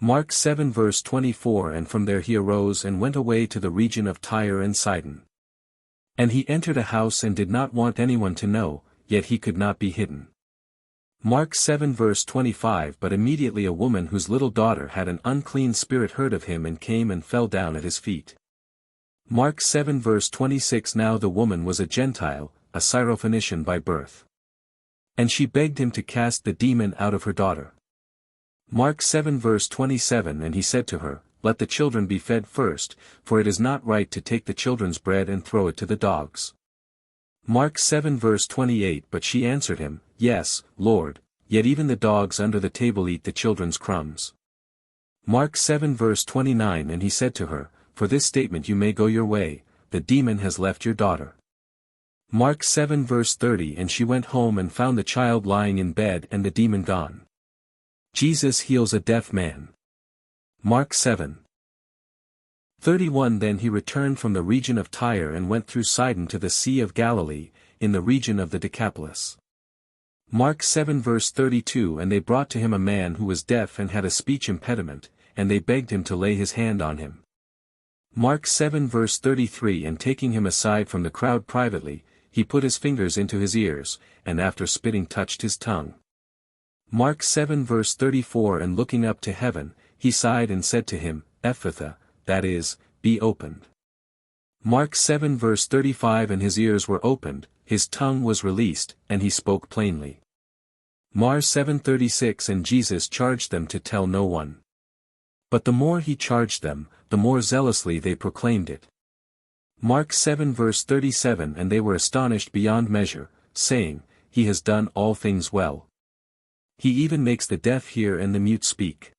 Mark 7 verse 24. And from there he arose and went away to the region of Tyre and Sidon. And he entered a house and did not want anyone to know, yet he could not be hidden. Mark 7 verse 25. But immediately a woman whose little daughter had an unclean spirit heard of him and came and fell down at his feet. Mark 7 verse 26. Now the woman was a Gentile, a Syrophoenician by birth. And she begged him to cast the demon out of her daughter. Mark 7 verse 27. And he said to her, Let the children be fed first, for it is not right to take the children's bread and throw it to the dogs. Mark 7 verse 28. But she answered him, Yes, Lord, yet even the dogs under the table eat the children's crumbs. Mark 7 verse 29. And he said to her, For this statement you may go your way, the demon has left your daughter. Mark 7 verse 30. And she went home and found the child lying in bed and the demon gone. Jesus heals a deaf man. Mark 7 31. Then he returned from the region of Tyre and went through Sidon to the Sea of Galilee, in the region of the Decapolis. Mark 7 verse 32. And they brought to him a man who was deaf and had a speech impediment, and they begged him to lay his hand on him. Mark 7 verse 33. And taking him aside from the crowd privately, he put his fingers into his ears, and after spitting touched his tongue. Mark 7 verse 34. And looking up to heaven, he sighed and said to him, Ephphatha, that is, be opened. Mark 7 verse 35. And his ears were opened, his tongue was released, and he spoke plainly. Mar 7:36. And Jesus charged them to tell no one. But the more he charged them, the more zealously they proclaimed it. Mark 7 verse 37. And they were astonished beyond measure, saying, He has done all things well. He even makes the deaf hear and the mute speak.